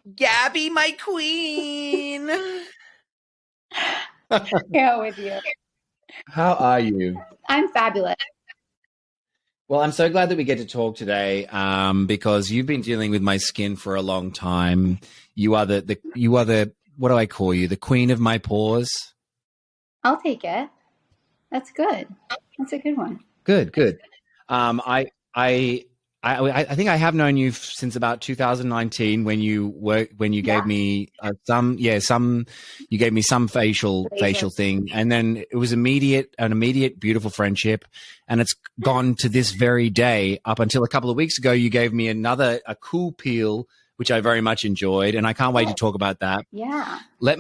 Gabi, my queen. Yeah, with you. How are you? I'm fabulous. Well, I'm so glad that we get to talk today because you've been dealing with my skin for a long time. You are the what do I call you? The queen of my pores. I'll take it. That's good. That's a good one. Good. I think I have known you since about 2019 when you gave me some facial thing, and then it was an immediate beautiful friendship, and it's gone to this very day. Up until a couple of weeks ago, you gave me a cool peel, which I very much enjoyed, and I can't wait to talk about that. Yeah. Let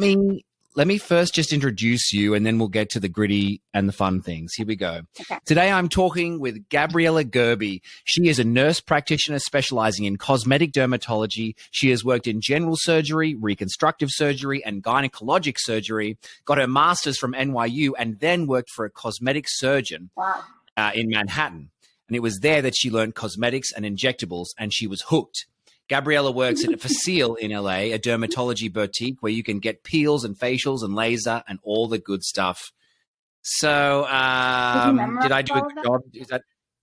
me first just introduce you, and then we'll get to the gritty and the fun things. Here we go. Okay. Today, I'm talking with Gabriella Gerbi. She is a nurse practitioner specializing in cosmetic dermatology. She has worked in general surgery, reconstructive surgery, and gynecologic surgery, got her master's from NYU, and then worked for a cosmetic surgeon in Manhattan. And it was there that she learned cosmetics and injectables, and she was hooked. Gabriella works at Facile in LA, a dermatology boutique where you can get peels and facials and laser and all the good stuff. So, did I do a good job?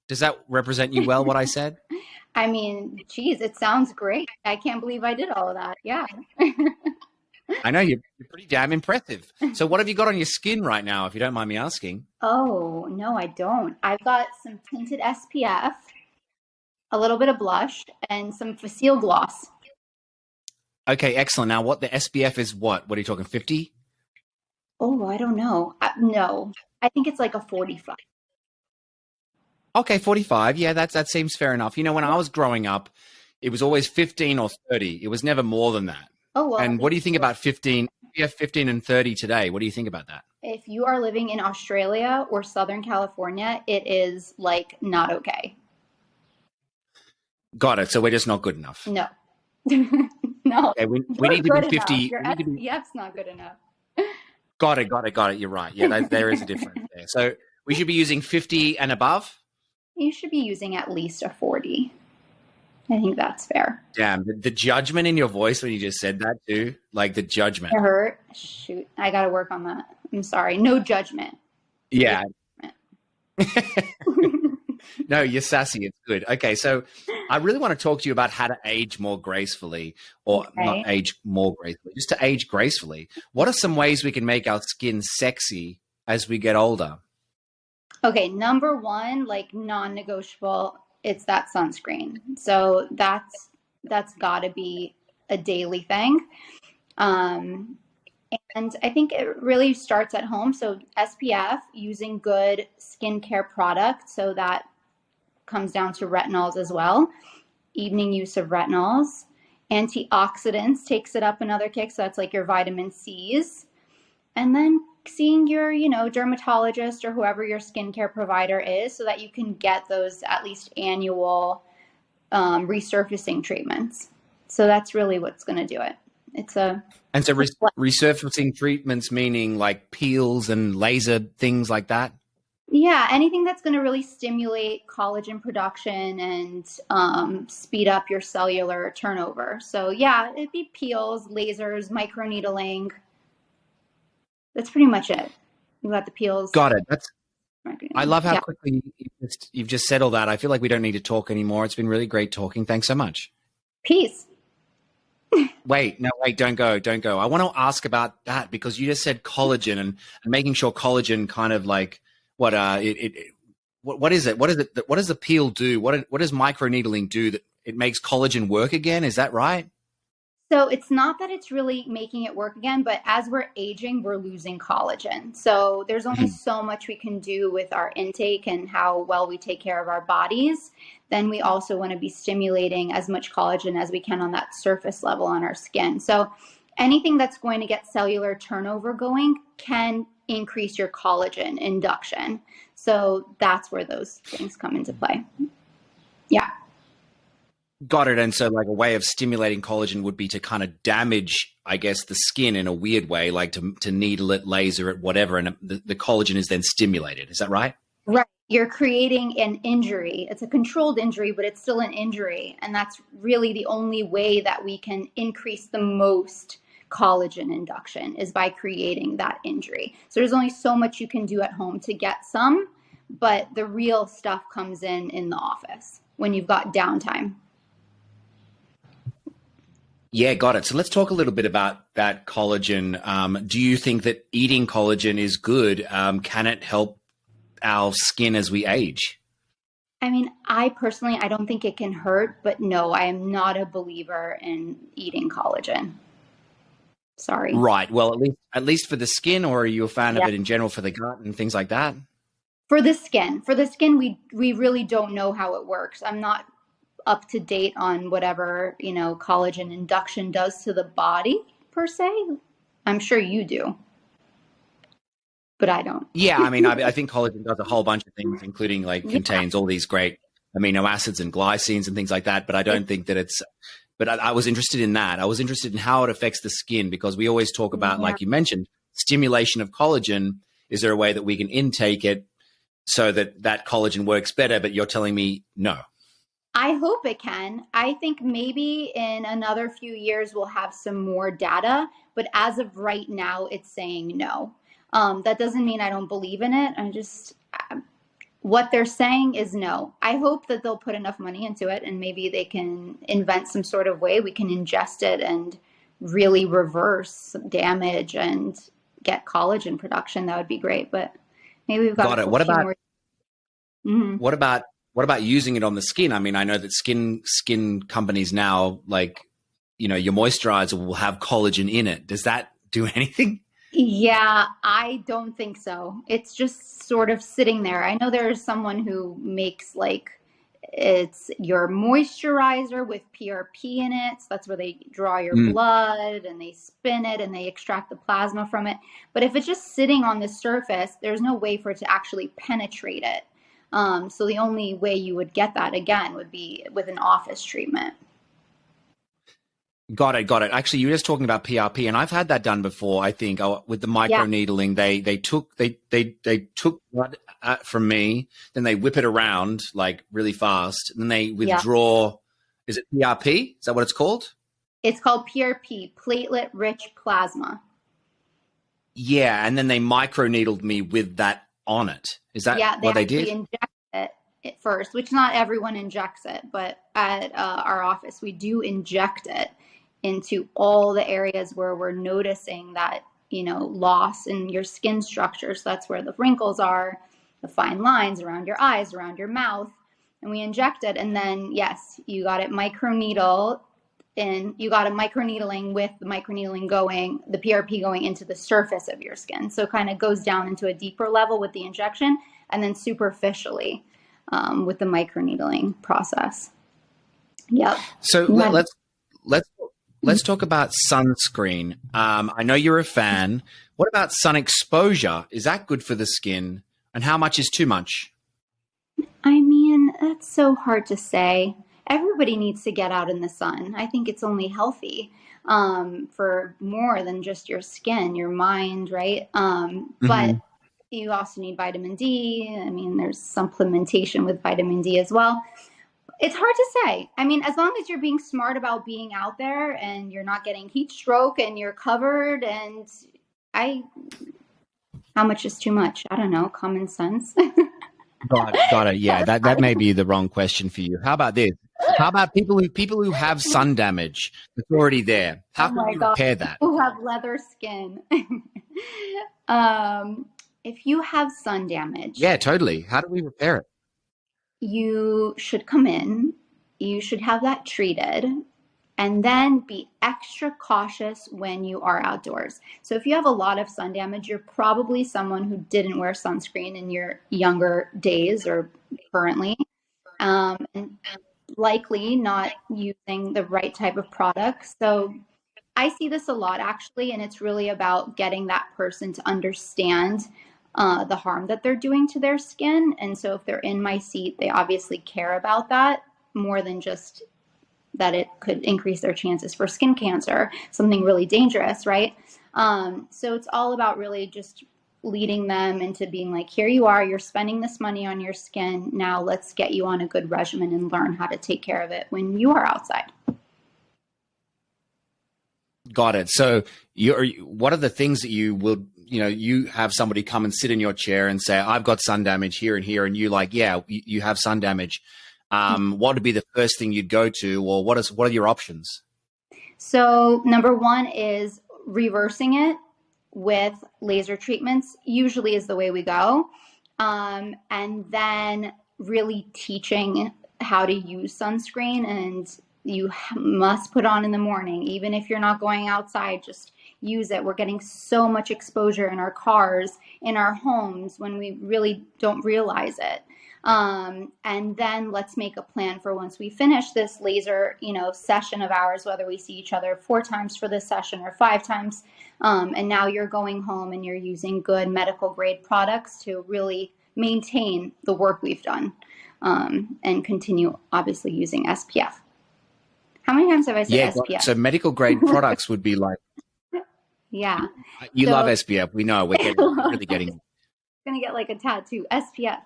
Does that represent you well, what I said? I mean, geez, it sounds great. I can't believe I did all of that. Yeah. I know, you're pretty damn impressive. So what have you got on your skin right now, if you don't mind me asking? Oh, no, I don't. I've got some tinted SPF, a little bit of blush, and some facile gloss. Okay, excellent. Now, what the SPF is what? What are you talking, 50? Oh, I don't know. No, I think it's like a 45. Okay, 45. Yeah, that seems fair enough. You know, when I was growing up, it was always 15 or 30. It was never more than that. Oh, well. And what do you think about 15? We have 15 and 30 today. What do you think about that? If you are living in Australia or Southern California, it is like not okay. Got it. So we're just not good enough. No. No. Okay, we need to be 50. Your SPF's not good enough. Got it. You're right. Yeah, there is a difference there. So we should be using 50 and above? You should be using at least a 40. I think that's fair. Damn, the judgment in your voice when you just said that too, like the judgment. It hurt. Shoot, I got to work on that. I'm sorry. No judgment. Yeah. No, you're sassy. It's good. Okay, so I really want to talk to you about how to age more gracefully, or not age more gracefully, just to age gracefully. What are some ways we can make our skin sexy as we get older? Okay, number one, like non-negotiable, it's that sunscreen. So that's got to be a daily thing. And I think it really starts at home. So SPF, using good skincare products. So that comes down to retinols as well. Evening use of retinols. Antioxidants takes it up another kick. So that's like your vitamin C's. And then seeing your, dermatologist or whoever your skincare provider is, so that you can get those at least annual resurfacing treatments. So that's really what's going to do it. And so resurfacing treatments, meaning like peels and laser things like that? Yeah, anything that's going to really stimulate collagen production and speed up your cellular turnover. So yeah, it'd be peels, lasers, microneedling. That's pretty much it. You got the peels. Got it. I love how quickly you've just said all that. I feel like we don't need to talk anymore. It's been really great talking. Thanks so much. Peace. Wait, don't go. I want to ask about that because you just said collagen and making sure collagen kind of like what is it? What does the peel do? What does microneedling do that it makes collagen work again? Is that right? So it's not that it's really making it work again, but as we're aging, we're losing collagen. So there's only so much we can do with our intake and how well we take care of our bodies. Then we also want to be stimulating as much collagen as we can on that surface level on our skin. So anything that's going to get cellular turnover going can increase your collagen induction. So that's where those things come into play. Yeah. Got it. And so like a way of stimulating collagen would be to kind of damage, I guess, the skin in a weird way, like to needle it, laser it, whatever. And the collagen is then stimulated. Is that right? Right. you're creating an injury. It's a controlled injury, but it's still an injury. And that's really the only way that we can increase the most collagen induction, is by creating that injury. So there's only so much you can do at home to get some, but the real stuff comes in the office when you've got downtime. Yeah, got it. So let's talk a little bit about that collagen. Do you think that eating collagen is good? Can it help our skin as we age? I mean, I personally, I don't think it can hurt, but no, I am not a believer in eating collagen. Sorry. Right. Well, at least for the skin, or are you a fan of it in general for the gut and things like that? For the skin, we really don't know how it works. I'm not up to date on whatever, collagen induction does to the body per se. I'm sure you do, but I don't. Yeah, I mean, I think collagen does a whole bunch of things, including contains all these great amino acids and glycines and things like that. But I don't think that it's. But I was interested in that. I was interested in how it affects the skin, because we always talk about, like you mentioned, stimulation of collagen. Is there a way that we can intake it so that collagen works better? But you're telling me no. I hope it can. I think maybe in another few years we'll have some more data, but as of right now, it's saying no. That doesn't mean I don't believe in it. What they're saying is no. I hope that they'll put enough money into it, and maybe they can invent some sort of way we can ingest it and really reverse damage and get collagen production. That would be great. But maybe we've got it. What about using it on the skin? I mean, I know that skin companies now, your moisturizer will have collagen in it. Does that do anything? Yeah, I don't think so. It's just sort of sitting there. I know there's someone who makes it's your moisturizer with PRP in it. So that's where they draw your blood and they spin it and they extract the plasma from it. But if it's just sitting on the surface, there's no way for it to actually penetrate it. So the only way you would get that again would be with an office treatment. Got it. Actually, you were just talking about PRP, and I've had that done before. I think with the microneedling, they took blood from me, then they whip it around really fast, and then they withdraw. Is it PRP? Is that what it's called? It's called PRP, platelet-rich plasma. Yeah, and then they microneedled me with that on it. Is that what they did? Inject it at first, which not everyone injects it, but at our office we do inject it into all the areas where we're noticing that, loss in your skin structure. So that's where the wrinkles are, the fine lines around your eyes, around your mouth, and we inject it. And then, yes, you got it microneedle, and you got a microneedling with the the PRP going into the surface of your skin. So it kind of goes down into a deeper level with the injection, and then superficially with the microneedling process. Yep. So let's talk about sunscreen. I know you're a fan. What about sun exposure? Is that good for the skin? And how much is too much? I mean, that's so hard to say. Everybody needs to get out in the sun. I think it's only healthy for more than just your skin, your mind, right? But you also need vitamin D. I mean, there's supplementation with vitamin D as well. It's hard to say. I mean, as long as you're being smart about being out there and you're not getting heat stroke and you're covered, and how much is too much? I don't know. Common sense. Got it. Yeah, that may be the wrong question for you. How about this? How about people who have sun damage? It's already there. How can you repair that? Who have leather skin? If you have sun damage. Yeah, totally. How do we repair it? You should come in, you should have that treated, and then be extra cautious when you are outdoors. So if you have a lot of sun damage, you're probably someone who didn't wear sunscreen in your younger days or currently, and likely not using the right type of products. So I see this a lot actually, and it's really about getting that person to understand the harm that they're doing to their skin. And so if they're in my seat, they obviously care about that more than just that it could increase their chances for skin cancer, something really dangerous, right? So it's all about really just leading them into being like, here you are, you're spending this money on your skin. Now let's get you on a good regimen and learn how to take care of it when you are outside. Got it. So what are the things that you will, you have somebody come and sit in your chair and say, I've got sun damage here and here. And you like, yeah, you have sun damage. What would be the first thing you'd go to, or what are your options? So number one is reversing it with laser treatments, usually is the way we go. And then really teaching how to use sunscreen, and you must put on in the morning. Even if you're not going outside, just use it. We're getting so much exposure in our cars, in our homes, when we really don't realize it. And then let's make a plan for once we finish this laser, session of ours, whether we see each other 4 times for this session or 5 times. And now you're going home and you're using good medical grade products to really maintain the work we've done, and continue obviously using SPF. How many times have I said SPF? So medical grade products would be like, yeah. You love SPF. We know we're really getting. Going to get like a tattoo, SPF.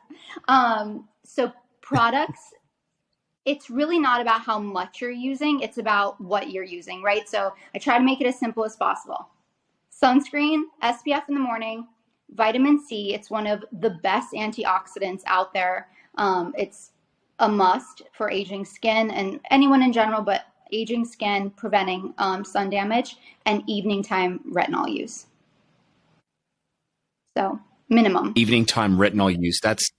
So products, it's really not about how much you're using. It's about what you're using, right? So I try to make it as simple as possible. Sunscreen, SPF in the morning, vitamin C. It's one of the best antioxidants out there. It's a must for aging skin and anyone in general, but aging skin, preventing sun damage, and evening time retinol use. So minimum. Evening time retinol use. That's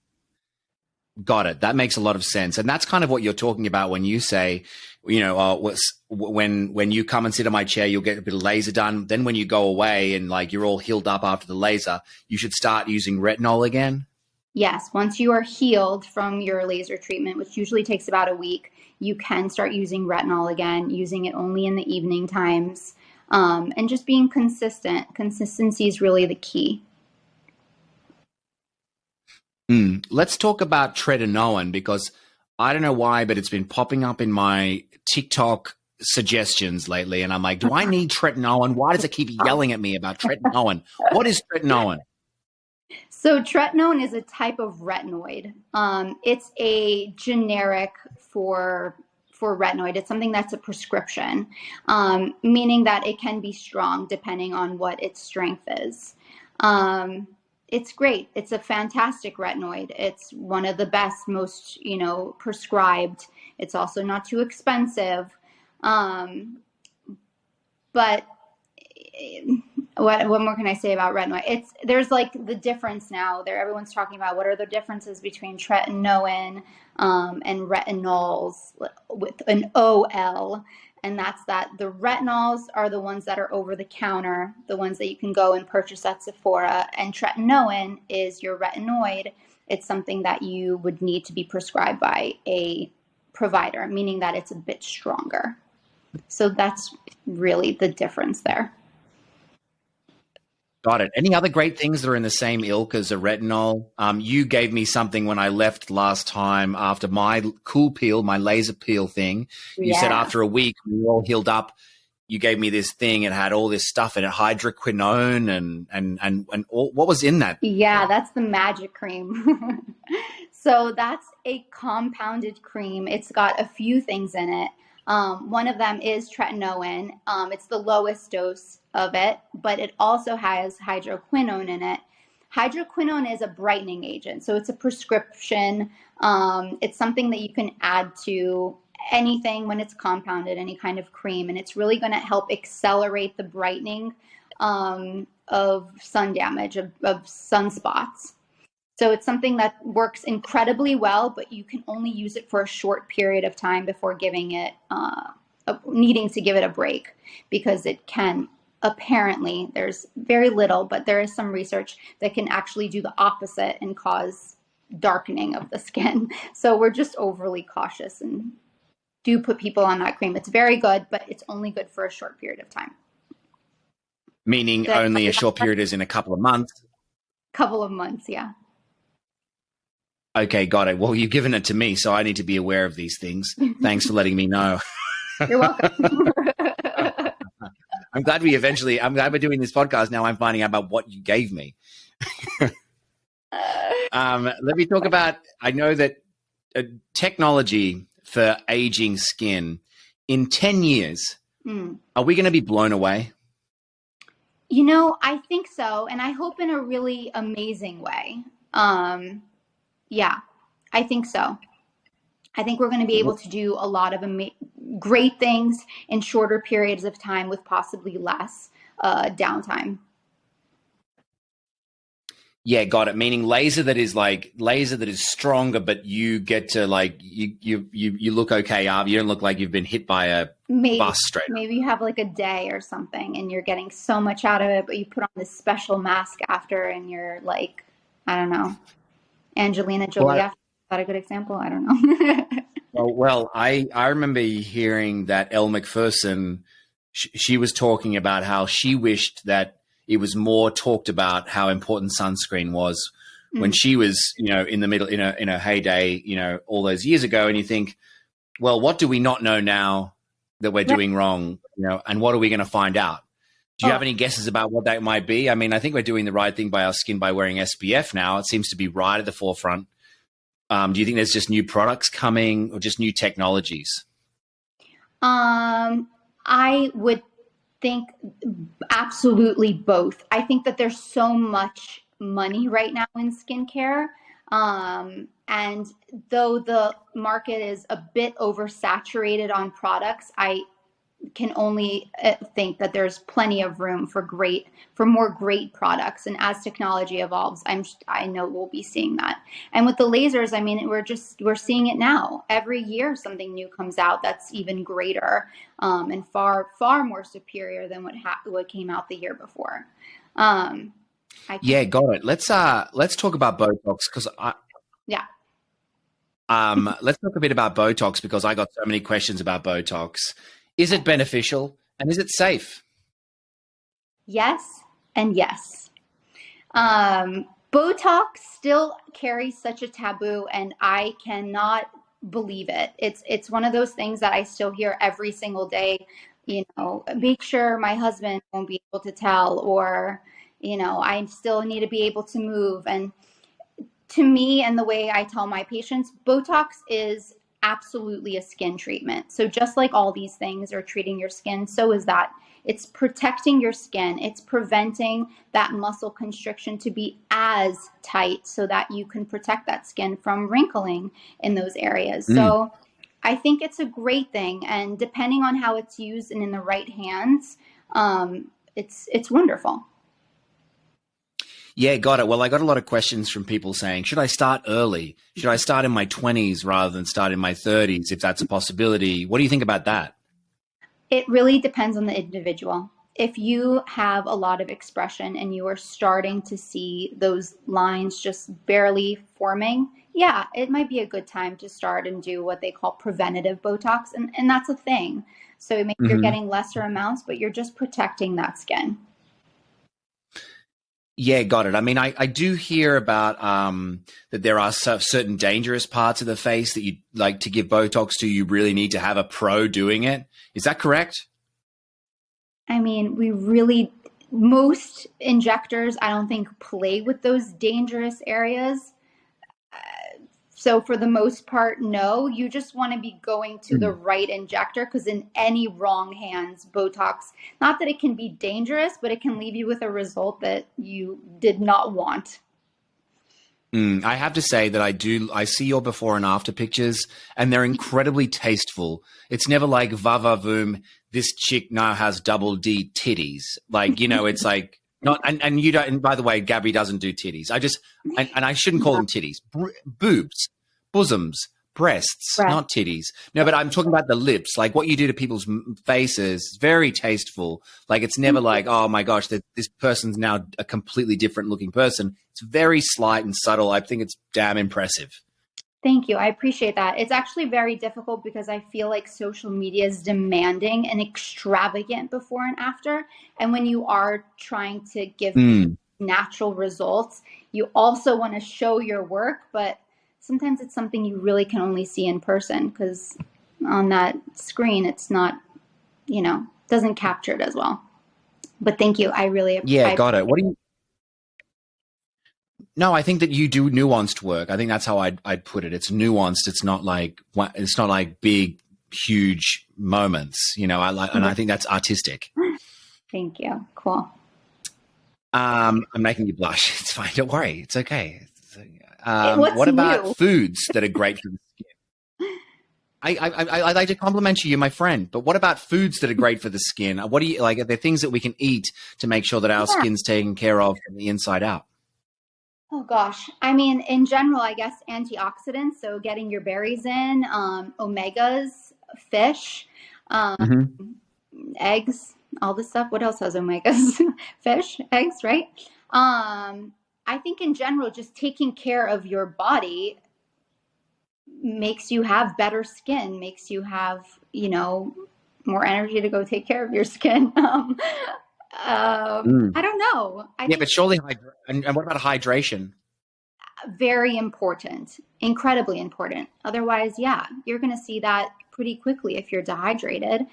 got it. That makes a lot of sense. And that's kind of what you're talking about when you say, when you come and sit in my chair, you'll get a bit of laser done. Then when you go away and like you're all healed up after the laser, you should start using retinol again. Yes. Once you are healed from your laser treatment, which usually takes about a week, you can start using retinol again, using it only in the evening times, and just being consistent. Consistency is really the key. Let's talk about tretinoin, because I don't know why, but it's been popping up in my TikTok suggestions lately. And I'm like, do I need tretinoin? Why does it keep yelling at me about tretinoin? What is tretinoin? So tretinoin is a type of retinoid. It's a generic for retinoid. It's something that's a prescription, meaning that it can be strong depending on what its strength is. It's great. It's a fantastic retinoid. It's one of the best, most, prescribed. It's also not too expensive. But what more can I say about retinoid? There's like the difference now. Everyone's talking about what are the differences between tretinoin and retinols with an OL. And that's that the retinols are the ones that are over the counter, the ones that you can go and purchase at Sephora. And tretinoin is your retinoid. It's something that you would need to be prescribed by a provider, meaning that it's a bit stronger. So that's really the difference there. Got it. Any other great things that are in the same ilk as a retinol? You gave me something when I left last time after my cool peel, my laser peel thing. You said after a week, we were all healed up. You gave me this thing. It had all this stuff in it, hydroquinone and all, what was in that? Yeah, that's the magic cream. So that's a compounded cream. It's got a few things in it. One of them is tretinoin. It's the lowest dose of it, but it also has hydroquinone in it. Hydroquinone is a brightening agent, so it's a prescription. It's something that you can add to anything when it's compounded, any kind of cream, and it's really going to help accelerate the brightening of sun damage, of sunspots. So it's something that works incredibly well, but you can only use it for a short period of time before giving it, needing to give it a break, because it can apparently, there's very little, but there is some research that can actually do the opposite and cause darkening of the skin. So we're just overly cautious and do put people on that cream. It's very good, but it's only good for a short period of time. Meaning only a short period is in a couple of months? Couple of months, yeah. Okay, got it. Well, you've given it to me, so I need to be aware of these things. Thanks for letting me know. You're welcome. I'm glad we're doing this podcast now. I'm finding out about what you gave me. Let me talk about, I know that technology for aging skin in 10 years, are we going to be blown away? You know, I think so. And I hope in a really amazing way. Yeah, I think so. I think we're going to be able to do a lot of great things in shorter periods of time with possibly less downtime. Yeah, got it. Meaning laser that is stronger, but you get to like you look okay. You don't look like you've been hit by a bus straight up. Maybe you have like a day or something, and you're getting so much out of it, but you put on this special mask after, and you're like, I don't know, Angelina Jolie. Is that a good example? I don't know. Well, I remember hearing that Elle Macpherson. She was talking about how she wished that it was more talked about how important sunscreen was when she was, in the middle, in a heyday, all those years ago. And you think, well, what do we not know now that we're doing wrong, and what are we going to find out? Do you have any guesses about what that might be? I mean, I think we're doing the right thing by our skin by wearing SPF now. It seems to be right at the forefront. Do you think there's just new products coming or just new technologies? I would think absolutely both. I think that there's so much money right now in skincare. And though the market is a bit oversaturated on products, I can only think that there's plenty of room for more great products. And as technology evolves, I know we'll be seeing that. And with the lasers, I mean, we're seeing it now. Every year something new comes out that's even greater, and far, far more superior than what came out the year before. Yeah, got it. Let's talk about Botox because let's talk a bit about Botox because I got so many questions about Botox. Is it beneficial and is it safe? Yes and yes. Botox still carries such a taboo, and I cannot believe it. It's one of those things that I still hear every single day. Make sure my husband won't be able to tell, or I still need to be able to move. And to me, and the way I tell my patients, Botox is absolutely a skin treatment. So just like all these things are treating your skin, so is that. It's protecting your skin. It's preventing that muscle constriction to be as tight so that you can protect that skin from wrinkling in those areas. So I think it's a great thing. And depending on how it's used and in the right hands, it's wonderful. Yeah, got it. Well, I got a lot of questions from people saying, should I start early? Should I start in my 20s rather than start in my 30s, if that's a possibility? What do you think about that? It really depends on the individual. If you have a lot of expression and you are starting to see those lines just barely forming, yeah, it might be a good time to start and do what they call preventative Botox. And that's a thing. So maybe you're getting lesser amounts, but you're just protecting that skin. Yeah, got it. I mean, I do hear about that there are certain dangerous parts of the face that you like to give Botox to. You really need to have a pro doing it. Is that correct? I mean, most injectors, I don't think, play with those dangerous areas. So for the most part, no, you just want to be going to the right injector, because in any wrong hands, Botox, not that it can be dangerous, but it can leave you with a result that you did not want. I have to say that I see your before and after pictures, and they're incredibly tasteful. It's never like va-va-voom, this chick now has double D titties. Like, it's like not, and you don't, and by the way, Gabi doesn't do titties. And I shouldn't call them titties, boobs, bosoms, breasts, not titties. No, but I'm talking about the lips, like what you do to people's faces. Very tasteful. Like, it's never like, oh my gosh, this person's now a completely different looking person. It's very slight and subtle. I think it's damn impressive. Thank you. I appreciate that. It's actually very difficult because I feel like social media is demanding an extravagant before and after. And when you are trying to give natural results, you also want to show your work, but sometimes it's something you really can only see in person, because on that screen, it's not, doesn't capture it as well. But thank you. I really appreciate it. Yeah, got it. No, I think that you do nuanced work. I think that's how I'd put it. It's nuanced. It's not like big, huge moments, and I think that's artistic. Thank you. Cool. I'm making you blush. It's fine. Don't worry. It's okay. What's what about new? foods that are great for the skin? I like to compliment you. You're my friend. But what about foods that are great for the skin? What do you like? Are there things that we can eat to make sure that our skin's taken care of from the inside out? Oh gosh. I mean, in general, I guess antioxidants. So getting your berries in, omegas, fish, eggs, all this stuff. What else has omegas? Fish, eggs, right? I think in general, just taking care of your body makes you have better skin, makes you have, more energy to go take care of your skin. I don't know. But surely, and what about hydration? Very important, incredibly important. Otherwise, you're going to see that pretty quickly if you're dehydrated,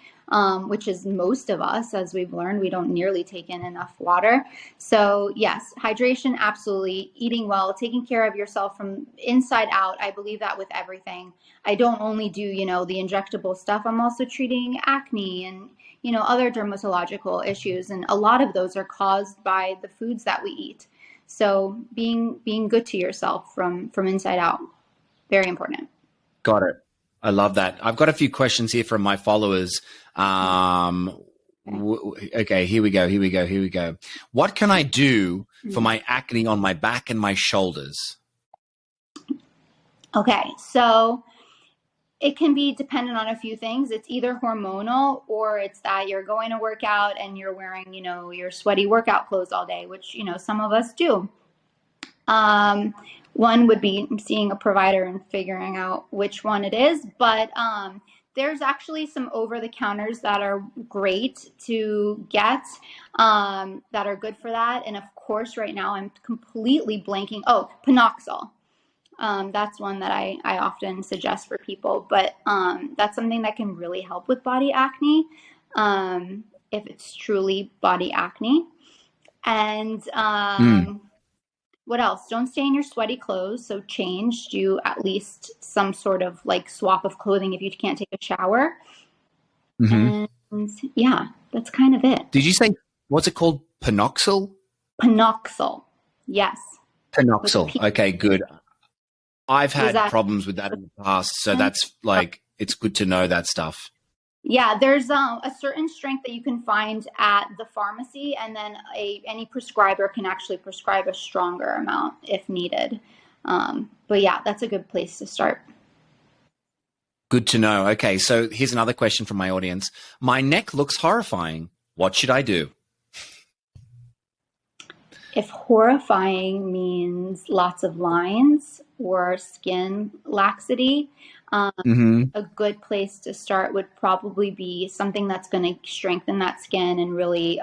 which is most of us. As we've learned, we don't nearly take in enough water. So yes, hydration, absolutely. Eating well, taking care of yourself from inside out. I believe that with everything. I don't only do, the injectable stuff. I'm also treating acne and, other dermatological issues. And a lot of those are caused by the foods that we eat. So being good to yourself from inside out, very important. Got it. I love that. I've got a few questions here from my followers. Okay, here we go. What can I do for my acne on my back and my shoulders? Okay, so it can be dependent on a few things. It's either hormonal or it's that you're going to work out and you're wearing, your sweaty workout clothes all day, which, some of us do. One would be seeing a provider and figuring out which one it is. But there's actually some over-the-counters that are great to get that are good for that. And of course, right now I'm completely blanking. Oh, Panoxyl. That's one that I often suggest for people, but that's something that can really help with body acne if it's truly body acne. And what else? Don't stay in your sweaty clothes. So change, do at least some sort of like swap of clothing if you can't take a shower. And that's kind of it. Did you say, what's it called? Panoxyl? Panoxyl. Yes. Panoxyl. Okay, good. I've had problems with that in the past, so that's it's good to know that stuff. Yeah, there's a certain strength that you can find at the pharmacy, and then any prescriber can actually prescribe a stronger amount if needed. But yeah, that's a good place to start. Good to know. Okay, so here's another question from my audience. My neck looks horrifying. What should I do? If horrifying means lots of lines or skin laxity, a good place to start would probably be something that's going to strengthen that skin and really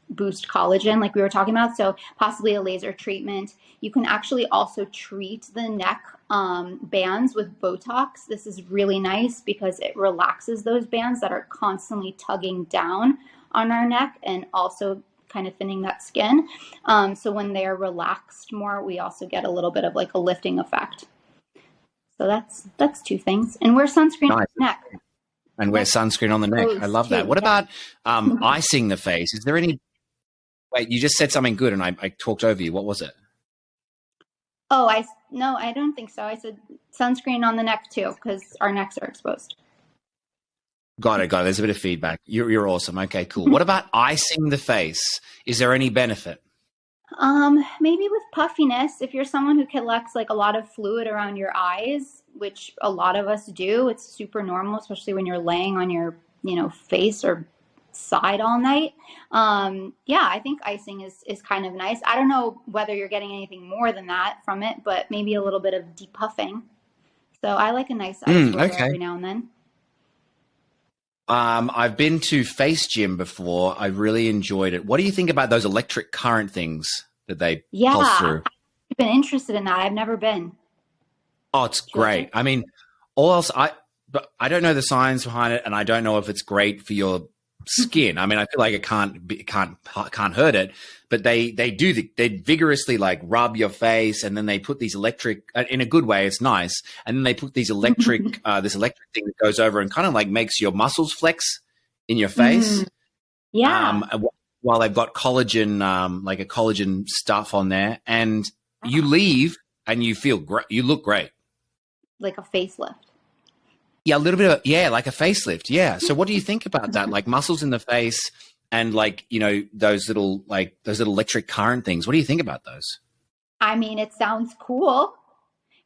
boost collagen like we were talking about. So possibly a laser treatment. You can actually also treat the neck bands with Botox. This is really nice because it relaxes those bands that are constantly tugging down on our neck and also kind of thinning that skin. So when they're relaxed more, we also get a little bit of like a lifting effect. So that's two things. And wear sunscreen on the neck. And wear sunscreen on the neck. I love that. What about icing the face? Is there any... Wait, you just said something good and I talked over you. What was it? Oh, no, I don't think so. I said sunscreen on the neck too, because our necks are exposed. Got it. There's a bit of feedback. You're awesome. Okay, cool. What about icing the face? Is there any benefit? Maybe with puffiness, if you're someone who collects like a lot of fluid around your eyes, which a lot of us do, it's super normal, especially when you're laying on your, face or side all night. I think icing is kind of nice. I don't know whether you're getting anything more than that from it, but maybe a little bit of depuffing. So I like a nice ice roller every now and then. I've been to Face Gym before. I really enjoyed it. What do you think about those electric current things that they pulse through? I've been interested in that. I've never been. Oh, it's great. I mean, but I don't know the science behind it, and I don't know if it's great for your skin. I mean, I feel like it can't hurt it, but they vigorously like rub your face, and then they put these electric, in a good way, it's nice, and then they put these electric this electric thing that goes over and kind of like makes your muscles flex in your face. Yeah. While they've got collagen, like a collagen stuff on there, and you leave and you feel great. You look great. Like a facelift. Yeah, a little bit of, like a facelift. Yeah. So what do you think about that? Like muscles in the face and like, those little electric current things. What do you think about those? I mean, it sounds cool.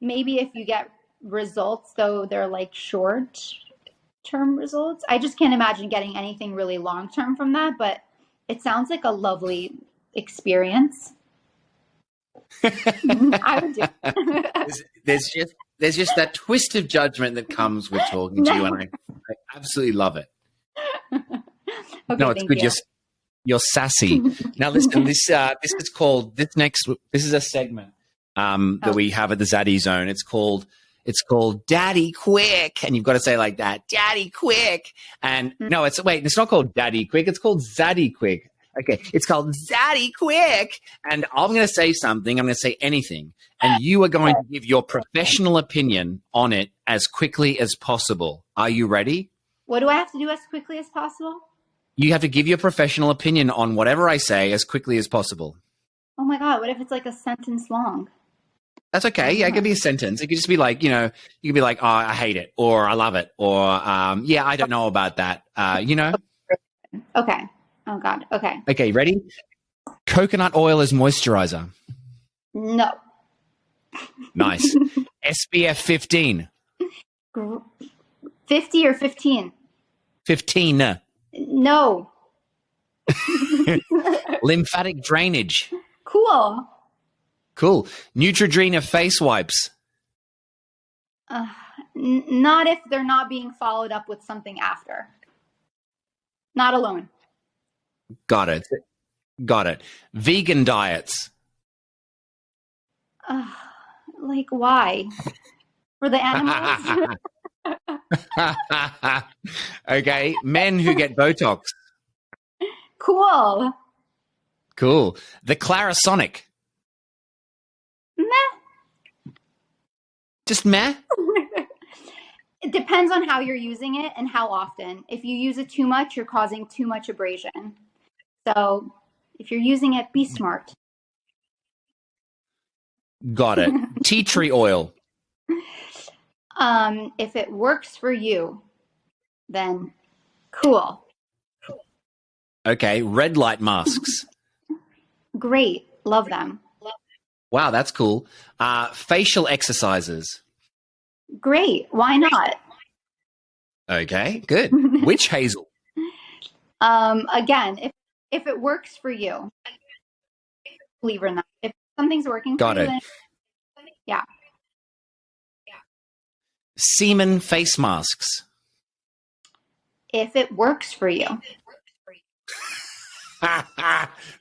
Maybe if you get results, though, they're like short-term results. I just can't imagine getting anything really long-term from that, but it sounds like a lovely experience. I would do it. There's just that twist of judgment that comes with talking to you, and I absolutely love it. Okay, no, it's good. you. You're sassy. Now, listen, this is a segment that we have at the Zaddy Zone. It's called Daddy Quick, and you've got to say like that, Daddy Quick. And no, it's not called Daddy Quick. It's called Zaddy Quick. Okay, it's called Zaddy Quick, and I'm going to say something. I'm going to say anything, and you are going to give your professional opinion on it as quickly as possible. Are you ready? What do I have to do as quickly as possible? You have to give your professional opinion on whatever I say as quickly as possible. Oh my God, what if it's like a sentence long? That's okay. Yeah, it could be a sentence. It could just be like, you could be like, oh, I hate it, or I love it, or yeah, I don't know about that. Okay. Oh God. Okay. Okay, ready? Coconut oil as moisturizer. No. Nice. SPF 15. 50 or 15? 15. No. Lymphatic drainage. Cool. Cool. Neutrogena face wipes. Not if they're not being followed up with something after. Not alone. Got it. Vegan diets. Like why? For the animals? Okay. Men who get Botox. Cool. The Clarisonic. Meh. Just meh? It depends on how you're using it and how often. If you use it too much, you're causing too much abrasion. So if you're using it, be smart. Got it. Tea tree oil. If it works for you, then cool. Okay. Red light masks. Great. Love them. Wow, that's cool. Facial exercises. Great. Why not? Okay, good. Witch hazel. Again, if it works for you, believe it or not, if something's working for you, then yeah. Semen face masks. If it works for you.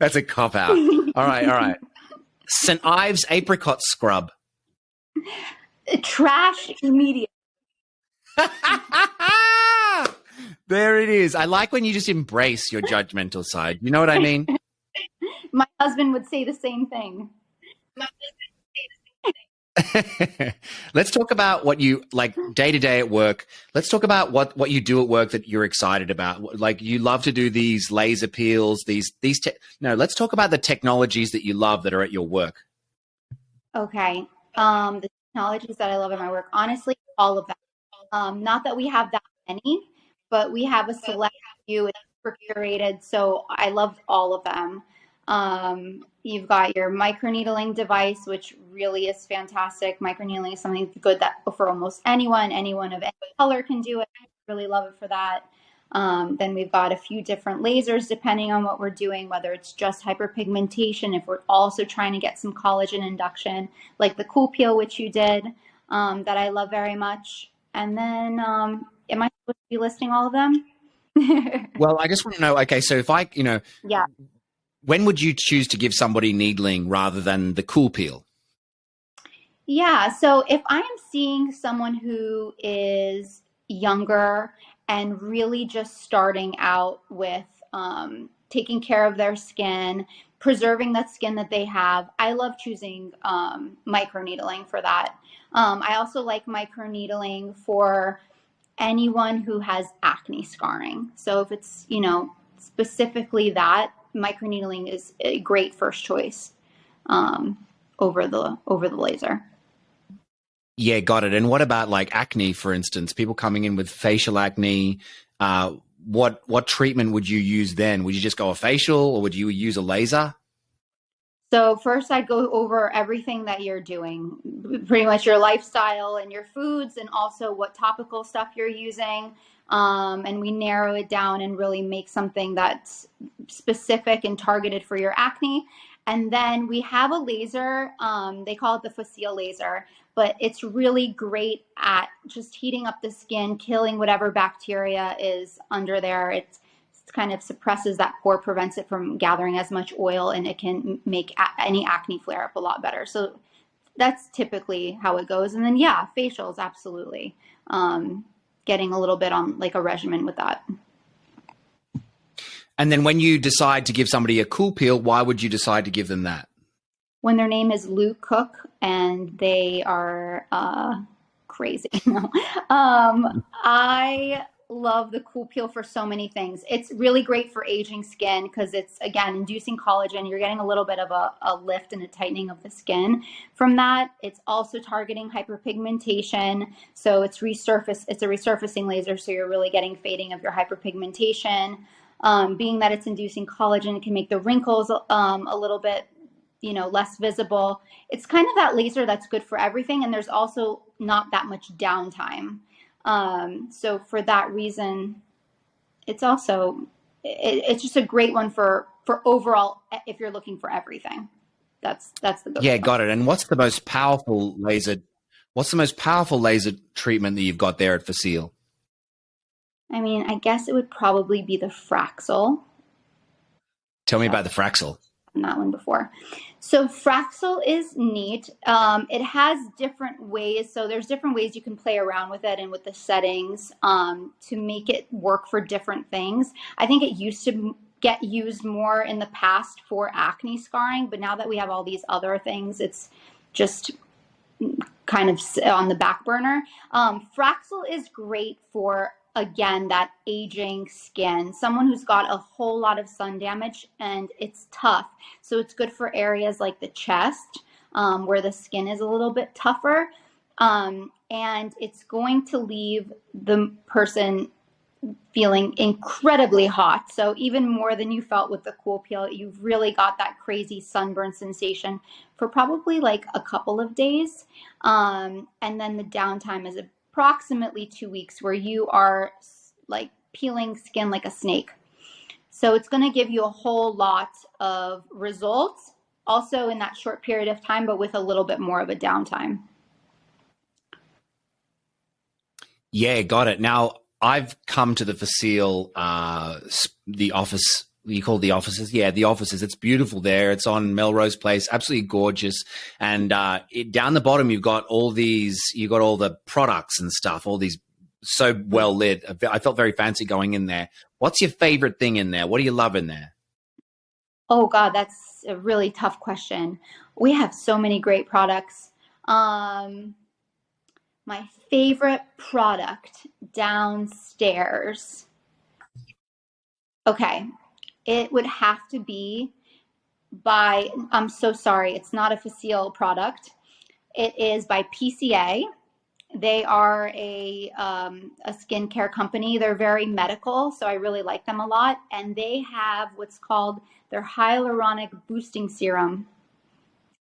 That's a cop out. All right. St. Ives apricot scrub. Trash immediately. There it is. I like when you just embrace your judgmental side. You know what I mean? My husband would say the same thing. Let's talk about what you like day to day at work. Let's talk about what you do at work that you're excited about. Like you love to do these laser peels, let's talk about the technologies that you love that are at your work. Okay. The technologies that I love in my work, honestly, all of them. Not that we have that many, but we have a select few. It's super curated, so I love all of them. You've got your microneedling device, which really is fantastic. Microneedling is something good that for almost anyone of any color can do it. I really love it for that. Then we've got a few different lasers depending on what we're doing, whether it's just hyperpigmentation, if we're also trying to get some collagen induction, like the cool peel, which you did, that I love very much. And then, am I supposed to be listing all of them? Well, I just want to know, okay, so if I, yeah. When would you choose to give somebody needling rather than the cool peel? Yeah, so if I am seeing someone who is younger and really just starting out with taking care of their skin, preserving that skin that they have. I love choosing microneedling for that. I also like microneedling for anyone who has acne scarring. So if it's, you know, specifically that, microneedling is a great first choice over the laser. Yeah, got it. And what about like acne, for instance? People coming in with facial acne, what treatment would you use then? Would you just go a facial, or would you use a laser? So first I'd go over everything that you're doing, pretty much your lifestyle and your foods, and also what topical stuff you're using. And we narrow it down and really make something that's specific and targeted for your acne. And then we have a laser, they call it the facile laser, but it's really great at just heating up the skin, killing whatever bacteria is under there. It kind of suppresses that pore, prevents it from gathering as much oil, and it can make any acne flare up a lot better. So that's typically how it goes. And then, yeah, facials, absolutely. Getting a little bit on like a regimen with that. And then when you decide to give somebody a cool peel, why would you decide to give them that? When their name is Lou Cook and they are crazy. I love the cool peel for so many things. It's really great for aging skin because it's, again, inducing collagen. You're getting a little bit of a lift and a tightening of the skin from that. It's also targeting hyperpigmentation. So it's a resurfacing laser. So you're really getting fading of your hyperpigmentation. Being that it's inducing collagen, it can make the wrinkles a little bit, you know, less visible. It's kind of that laser that's good for everything. And there's also not that much downtime. So for that reason, it's also, it's just a great one for overall, if you're looking for everything. That's the go-to. Yeah, got it. And what's the most powerful laser treatment that you've got there at Facile? I mean, I guess it would probably be the Fraxel. Tell me about the Fraxel. That one before. So Fraxel is neat. It has different ways. So there's different ways you can play around with it and with the settings to make it work for different things. I think it used to get used more in the past for acne scarring, but now that we have all these other things, it's just kind of on the back burner. Fraxel is great for, again, that aging skin, someone who's got a whole lot of sun damage and it's tough. So it's good for areas like the chest, where the skin is a little bit tougher. And it's going to leave the person feeling incredibly hot. So even more than you felt with the cool peel, you've really got that crazy sunburn sensation for probably like a couple of days. And then the downtime is approximately 2 weeks where you are like peeling skin like a snake. So it's going to give you a whole lot of results also in that short period of time, but with a little bit more of a downtime. Yeah, got it. Now, I've come to the Facile, the office, you call the offices? Yeah, the offices. It's beautiful there. It's on Melrose Place, absolutely gorgeous. And down the bottom, you've got all the products and stuff, all these so well lit. I felt very fancy going in there. What's your favorite thing in there? What do you love in there? Oh God, that's a really tough question. We have so many great products. My favorite product downstairs. Okay. It would have to be I'm so sorry, it's not a Facile product. It is by PCA. They are a skincare company. They're very medical, so I really like them a lot. And they have what's called their hyaluronic boosting serum,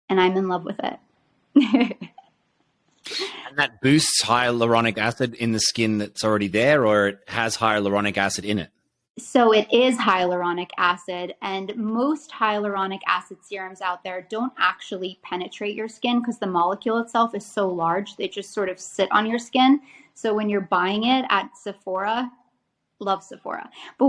and I'm in love with it. And that boosts hyaluronic acid in the skin that's already there, or it has hyaluronic acid in it? So it is hyaluronic acid, and most hyaluronic acid serums out there don't actually penetrate your skin because the molecule itself is so large. They just sort of sit on your skin. So when you're buying it at Sephora, love Sephora, but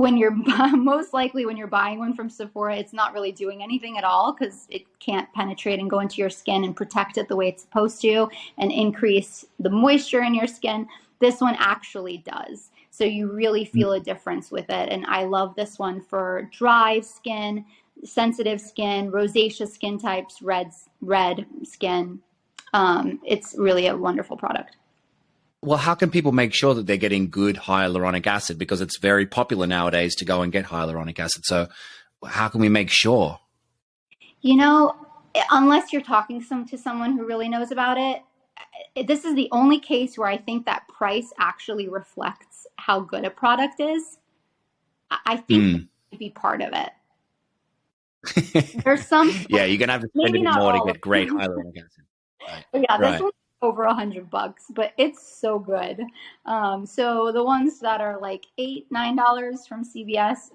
most likely when you're buying one from Sephora, it's not really doing anything at all because it can't penetrate and go into your skin and protect it the way it's supposed to and increase the moisture in your skin. This one actually does. So you really feel a difference with it. And I love this one for dry skin, sensitive skin, rosacea skin types, red skin. It's really a wonderful product. Well, how can people make sure that they're getting good hyaluronic acid? Because it's very popular nowadays to go and get hyaluronic acid. So how can we make sure? You know, unless you're talking to someone who really knows about it, this is the only case where I think that price actually reflects how good a product is. I think that would be part of it. There's some yeah, you're gonna have to spend a maybe bit not more to all get great hyaluronic acid. Right. But yeah, this Right. one's over $100, but it's so good. So the ones that are like $8, $9 from CVS,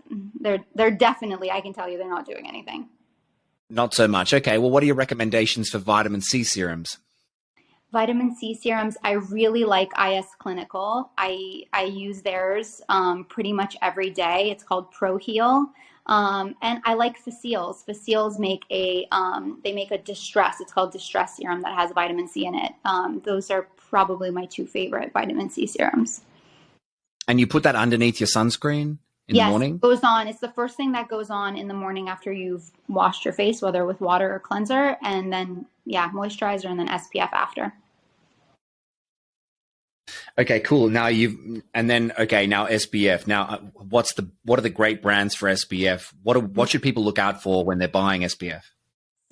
they're definitely, I can tell you, they're not doing anything. Not so much. Okay. Well, what are your recommendations for vitamin C serums? Vitamin C serums, I really like IS Clinical. I use theirs pretty much every day. It's called Pro Heal. And I like faciles. Faciles make they make a distress. It's called distress serum that has vitamin C in it. Those are probably my two favorite vitamin C serums. And you put that underneath your sunscreen in the morning? Yes, it goes on. It's the first thing that goes on in the morning after you've washed your face, whether with water or cleanser, and then moisturizer and then SPF after. Okay, cool. Now now SPF. Now, what are the great brands for SPF? What should people look out for when they're buying SPF?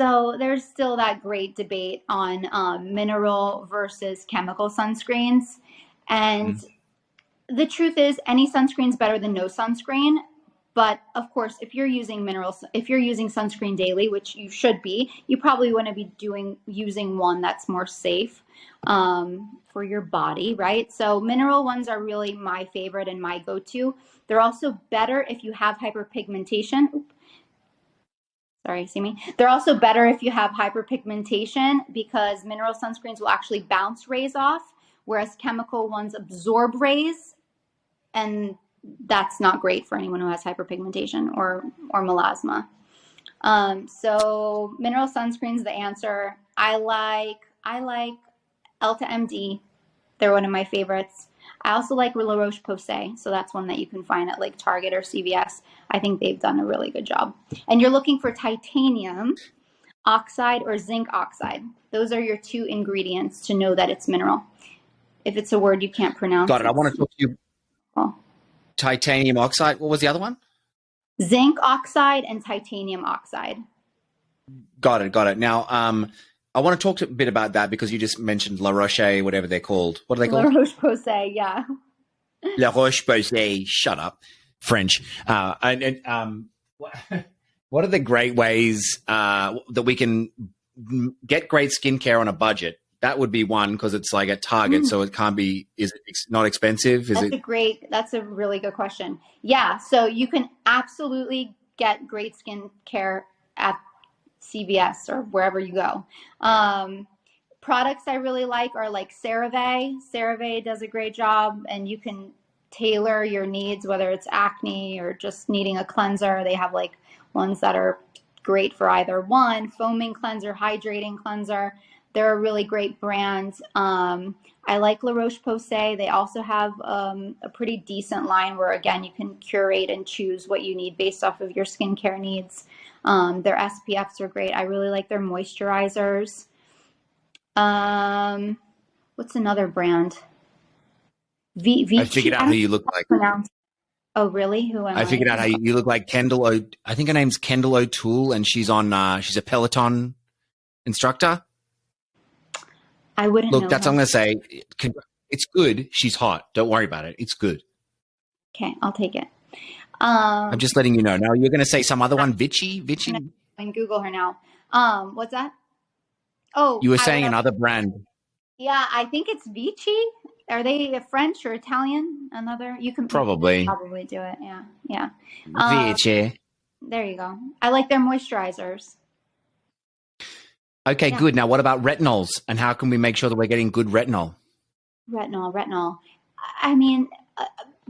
So there's still that great debate on mineral versus chemical sunscreens. And the truth is any sunscreen is better than no sunscreen. But of course, if you're using sunscreen daily, which you should be, you probably want to be using one that's more safe for your body, right? So mineral ones are really my favorite and my go-to. They're also better if you have hyperpigmentation. Sorry, see me? They're also better if you have hyperpigmentation because mineral sunscreens will actually bounce rays off, whereas chemical ones absorb rays, and that's not great for anyone who has hyperpigmentation or melasma. So mineral sunscreens, the answer. I like Elta MD. They're one of my favorites. I also like La Roche-Posay, so that's one that you can find at like Target or CVS. I think they've done a really good job. And you're looking for titanium oxide or zinc oxide. Those are your two ingredients to know that it's mineral. If it's a word you can't pronounce. Got it. I want to talk to you. Oh. Titanium oxide. What was the other one? Zinc oxide and titanium oxide. Got it. Now, I want to talk a bit about that because you just mentioned La Roche, whatever they're called. What are they called? La Roche-Posay, yeah. La Roche-Posay. Shut up. French. What are the great ways that we can get great skincare on a budget? That would be one because it's like at Target, so it can't be. Is it not expensive? That's a really good question. Yeah, so you can absolutely get great skincare at CVS or wherever you go. Products I really like are like CeraVe. CeraVe does a great job, and you can tailor your needs, whether it's acne or just needing a cleanser. They have like ones that are great for either one, foaming cleanser, hydrating cleanser. They're a really great brand. I like La Roche-Posay. They also have a pretty decent line where, again, you can curate and choose what you need based off of your skincare needs. Their SPFs are great. I really like their moisturizers. What's another brand? I figured out who you look like. Oh, really? Who am I? I figured out how you look like Kendall. I think her name's Kendall O'Toole, and she's she's a Peloton instructor. I wouldn't look. know That's her. what I'm going to say. It's good. She's hot. Don't worry about it. It's good. Okay, I'll take it. I'm just letting you know. Now you're going to say some other one, Vichy. I'm Google her now. What's that? Oh, you were saying another brand. Yeah, I think it's Vichy. Are they French or Italian? You can probably do it. Yeah. Vichy. There you go. I like their moisturizers. Okay, good. Now, what about retinols, and how can we make sure that we're getting good retinol? Retinol. I mean,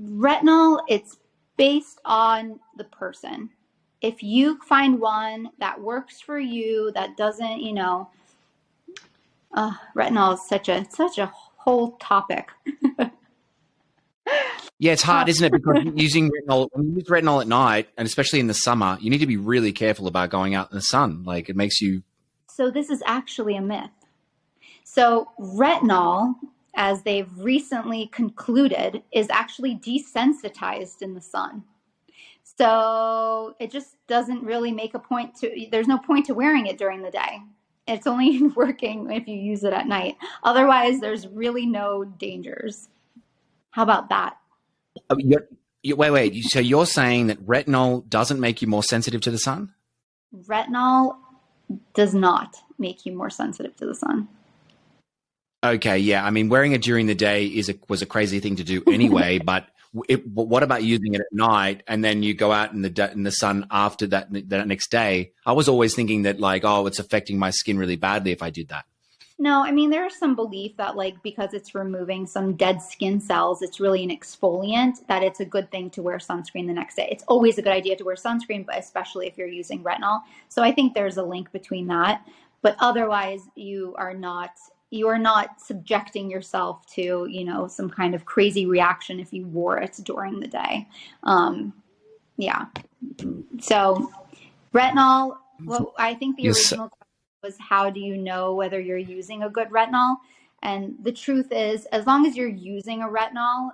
retinol, it's based on the person. If you find one that works for you, that doesn't, retinol is such a whole topic. Yeah, it's hard, isn't it? Because using retinol, when you use retinol at night, and especially in the summer, you need to be really careful about going out in the sun. Like it makes you. So this is actually a myth. So retinol, as they've recently concluded, is actually desensitized in the sun. So it just doesn't really make a point to, there's no point to wearing it during the day. It's only working if you use it at night. Otherwise, there's really no dangers. How about that? Wait. So you're saying that retinol doesn't make you more sensitive to the sun? Retinol does not make you more sensitive to the sun. Okay, yeah. I mean, wearing it during the day was a crazy thing to do anyway. But what about using it at night and then you go out in the sun after that next day? I was always thinking that like, oh, it's affecting my skin really badly if I did that. No, I mean, there's some belief that like because it's removing some dead skin cells, it's really an exfoliant, that it's a good thing to wear sunscreen the next day. It's always a good idea to wear sunscreen, but especially if you're using retinol. So I think there's a link between that. But otherwise, you are not subjecting yourself to, some kind of crazy reaction if you wore it during the day. Yeah. So retinol, well, I think the original question was, how do you know whether you're using a good retinol? And the truth is, as long as you're using a retinol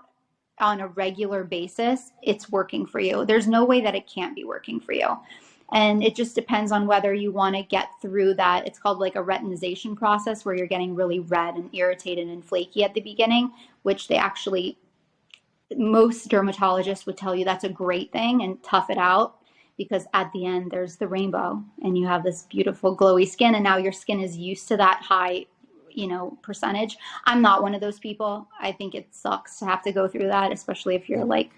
on a regular basis, it's working for you. There's no way that it can't be working for you. And it just depends on whether you want to get through that. It's called like a retinization process, where you're getting really red and irritated and flaky at the beginning, which most dermatologists would tell you that's a great thing and tough it out, because at the end there's the rainbow and you have this beautiful glowy skin, and now your skin is used to that high, percentage. I'm not one of those people. I think it sucks to have to go through that, especially if you're like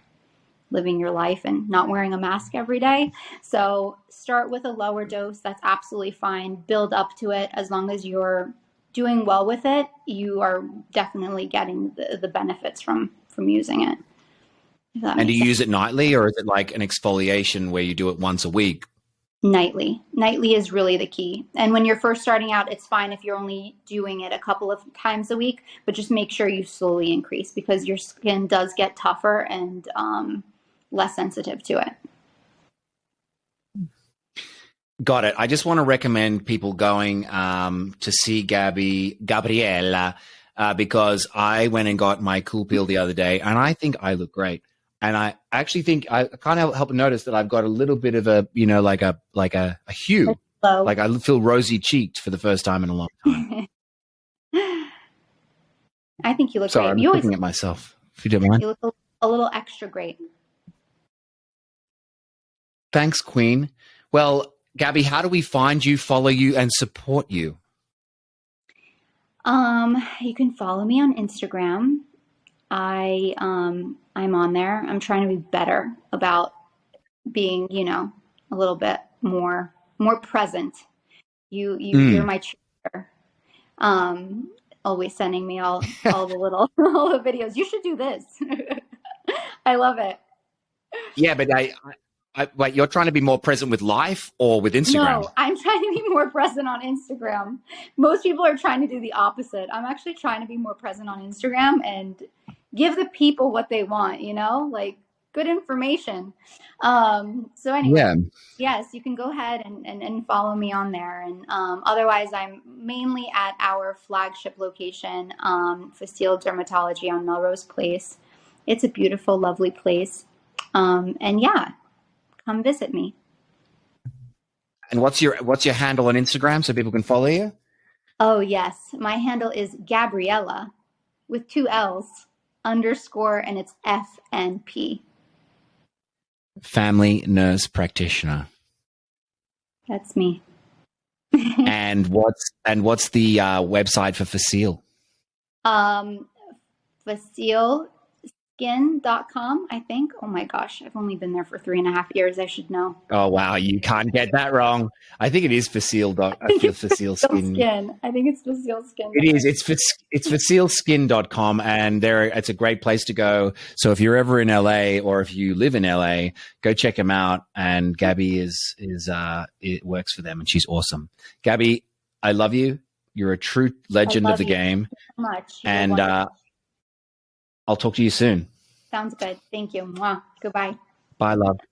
living your life and not wearing a mask every day. So start with a lower dose. That's absolutely fine. Build up to it. As long as you're doing well with it, you are definitely getting the benefits from using it. And do you use it nightly, or is it like an exfoliation where you do it once a week? Nightly. Nightly is really the key. And when you're first starting out, it's fine if you're only doing it a couple of times a week, but just make sure you slowly increase, because your skin does get tougher and less sensitive to it. Got it. I just want to recommend people going to see Gabriella, because I went and got my cool peel the other day, and I think I look great. And I actually think I can't help but notice that I've got a little bit of a, like a hue. Hello. Like I feel rosy cheeked for the first time in a long time. I think you look Sorry, great. I'm looking at myself, if you don't mind. You look a little extra great. Thanks, Queen. Well, Gabi, how do we find you, follow you, and support you? You can follow me on Instagram. I'm on there. I'm trying to be better about being, a little bit more present. You're my cheerleader. Always sending me all the little all the videos. You should do this. I love it. Yeah, but wait, you're trying to be more present with life or with Instagram? No, I'm trying to be more present on Instagram. Most people are trying to do the opposite. I'm actually trying to be more present on Instagram and give the people what they want, like good information. So anyway, yes, you can go ahead and follow me on there. And otherwise, I'm mainly at our flagship location, Facile Dermatology on Melrose Place. It's a beautiful, lovely place. And yeah, come visit me. And what's your handle on Instagram so people can follow you? Oh yes, my handle is Gabriella with 2 L's _, and it's FNP. Family Nurse Practitioner. That's me. And what's the website for Facile? facileSkin.com, I think. Oh my gosh, I've only been there for 3.5 years. I should know. Oh wow, you can't get that wrong. I think it is Facile. Facile Skin. I think it's Facile Skin. It is. It's facileskin.com, and it's a great place to go. So if you're ever in LA, or if you live in LA, go check them out. And Gabi it works for them, and she's awesome. Gabi, I love you. You're a true legend of the game. So much. And I'll talk to you soon. Sounds good. Thank you. Mwah. Goodbye. Bye, love.